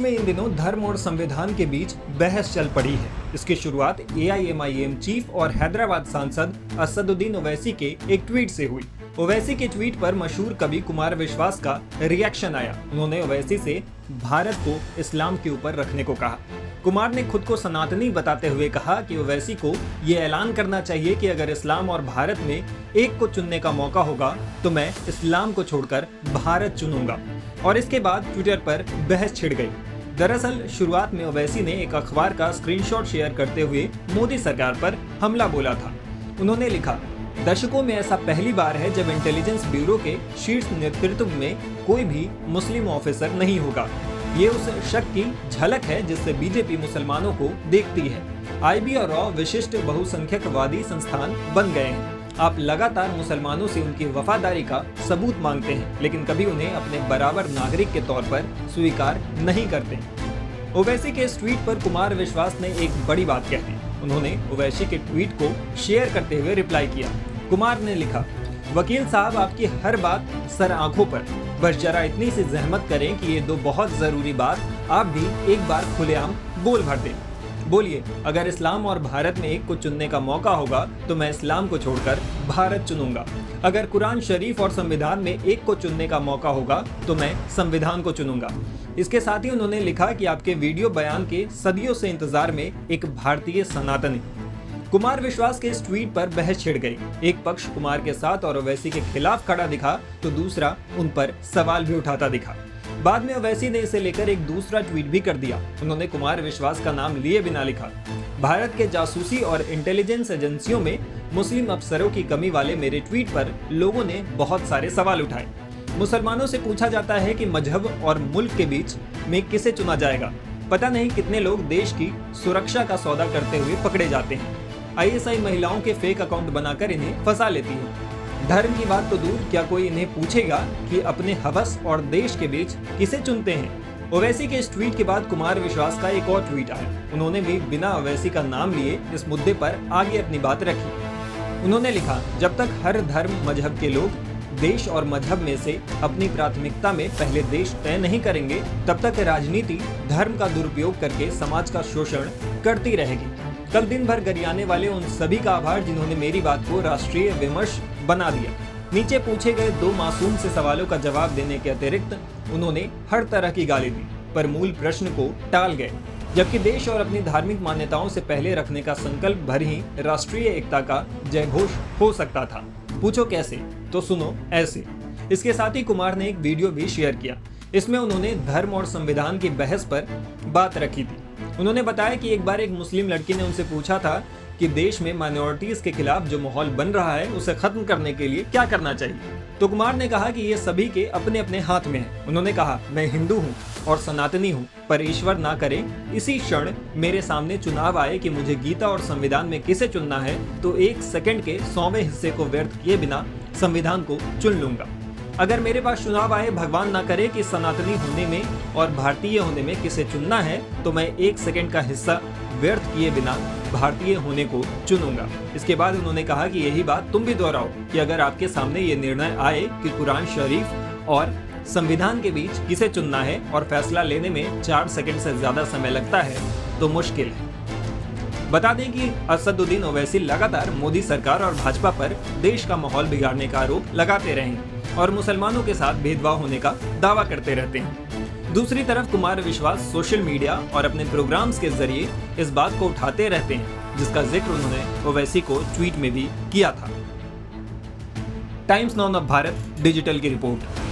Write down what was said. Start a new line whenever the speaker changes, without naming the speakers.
में इन दिनों धर्म और संविधान के बीच बहस चल पड़ी है। इसकी शुरुआत AIMIM चीफ और हैदराबाद सांसद असदुद्दीन ओवैसी के एक ट्वीट से हुई। ओवैसी के ट्वीट पर मशहूर कवि कुमार विश्वास का रिएक्शन आया। उन्होंने ओवैसी से भारत को इस्लाम के ऊपर रखने को कहा। कुमार ने खुद को सनातनी बताते हुए कहा कि ओवैसी को ये ऐलान करना चाहिए कि अगर इस्लाम और भारत में एक को चुनने का मौका होगा तो मैं इस्लाम को छोड़कर भारत चुनूंगा। और इसके बाद ट्विटर पर बहस छिड़ गई। दरअसल शुरुआत में ओवैसी ने एक अखबार का स्क्रीनशॉट शेयर करते हुए मोदी सरकार पर हमला बोला था। उन्होंने लिखा, दशकों में ऐसा पहली बार है जब इंटेलिजेंस ब्यूरो के शीर्ष नेतृत्व में कोई भी मुस्लिम ऑफिसर नहीं होगा। ये उस शक की झलक है जिससे बीजेपी मुसलमानों को देखती है। IB और रॉ विशिष्ट बहुसंख्यकवादी संस्थान बन गए हैं। आप लगातार मुसलमानों से उनकी वफादारी का सबूत मांगते हैं, लेकिन कभी उन्हें अपने बराबर नागरिक के तौर पर स्वीकार नहीं करते। ओवैसी के इस ट्वीट पर कुमार विश्वास ने एक बड़ी बात कह दी। उन्होंने ओवैसी के ट्वीट को शेयर करते हुए रिप्लाई किया। कुमार ने लिखा, वकील साहब आपकी हर बात सर आंखों पर, बस जरा इतनी सी जहमत करें कि ये दो बहुत जरूरी बात आप भी एक बार खुलेआम बोल भर दें। बोलिए, अगर इस्लाम और भारत में एक को चुनने का मौका होगा तो मैं इस्लाम को छोड़कर भारत चुनूंगा। अगर कुरान शरीफ और संविधान में एक को चुनने का मौका होगा तो मैं संविधान को चुनूंगा। इसके साथ ही उन्होंने लिखा कि आपके वीडियो बयान के सदियों से इंतजार में एक भारतीय सनातनी। कुमार विश्वास के इस ट्वीट पर बहस छिड़ गई। एक पक्ष कुमार के साथ और ओवैसी के खिलाफ खड़ा दिखा तो दूसरा उन पर सवाल भी उठाता दिखा। बाद में ओवैसी ने इसे लेकर एक दूसरा ट्वीट भी कर दिया। उन्होंने कुमार विश्वास का नाम लिए बिना लिखा, भारत के जासूसी और इंटेलिजेंस एजेंसियों में मुस्लिम अफसरों की कमी वाले मेरे ट्वीट पर लोगों ने बहुत सारे सवाल उठाए। मुसलमानों से पूछा जाता है कि मजहब और मुल्क के बीच में किसे चुना जाएगा। पता नहीं कितने लोग देश की सुरक्षा का सौदा करते हुए पकड़े जाते हैं। ISI महिलाओं के फेक अकाउंट बनाकर इन्हें फंसा लेती है। धर्म की बात तो दूर, क्या कोई इन्हें पूछेगा कि अपने हवस और देश के बीच किसे चुनते हैं। ओवैसी के इस ट्वीट के बाद कुमार विश्वास का एक और ट्वीट आया। उन्होंने भी बिना ओवैसी का नाम लिए इस मुद्दे पर आगे अपनी बात रखी। उन्होंने लिखा, जब तक हर धर्म मजहब के लोग देश और मजहब में से अपनी प्राथमिकता में पहले देश तय नहीं करेंगे, तब तक राजनीति धर्म का दुरुपयोग करके समाज का शोषण करती रहेगी। कल दिन भर गरियाने वाले उन सभी का आभार जिन्होंने मेरी बात को राष्ट्रीय विमर्श बना दिया। नीचे पूछे गए दो मासूम से सवालों का जवाब देने के अतिरिक्त उन्होंने हर तरह की गाली दी, पर मूल प्रश्न को टाल गए। जबकि देश और अपनी धार्मिक मान्यताओं से पहले रखने का संकल्प भर ही राष्ट्रीय एकता का जयघोष हो सकता था। पूछो कैसे, तो सुनो ऐसे। इसके साथ ही कुमार ने एक वीडियो भी शेयर किया। इसमें उन्होंने धर्म और संविधान की बहस पर बात रखी थी। उन्होंने बताया कि एक बार एक मुस्लिम लड़की ने उनसे पूछा था कि देश में माइनॉरिटीज के खिलाफ जो माहौल बन रहा है उसे खत्म करने के लिए क्या करना चाहिए। तो कुमार ने कहा कि ये सभी के अपने अपने हाथ में है। उन्होंने कहा, मैं हिंदू हूँ और सनातनी हूँ, पर ईश्वर ना करे इसी क्षण मेरे सामने चुनाव आए कि मुझे गीता और संविधान में किसे चुनना है, तो 1 सेकंड के 100वें हिस्से को व्यर्थ किए बिना संविधान को चुन लूंगा। अगर मेरे पास चुनाव आए, भगवान ना करे कि सनातनी होने में और भारतीय होने में किसे चुनना है, तो मैं 1 सेकंड का हिस्सा व्यर्थ किए बिना भारतीय होने को चुनूंगा। इसके बाद उन्होंने कहा कि यही बात तुम भी दोहराओ कि अगर आपके सामने ये निर्णय आए कि कुरान शरीफ और संविधान के बीच किसे चुनना है और फैसला लेने में 4 सेकंड से ज्यादा समय लगता है तो मुश्किल है। बता दें कि असदुद्दीन ओवैसी लगातार मोदी सरकार और भाजपा पर देश का माहौल बिगाड़ने का आरोप लगाते रहे और मुसलमानों के साथ भेदभाव होने का दावा करते रहते हैं। दूसरी तरफ कुमार विश्वास सोशल मीडिया और अपने प्रोग्राम्स के जरिए इस बात को उठाते रहते हैं, जिसका जिक्र उन्होंने ओवैसी को ट्वीट में भी किया था। Times now of Bharat digital की रिपोर्ट।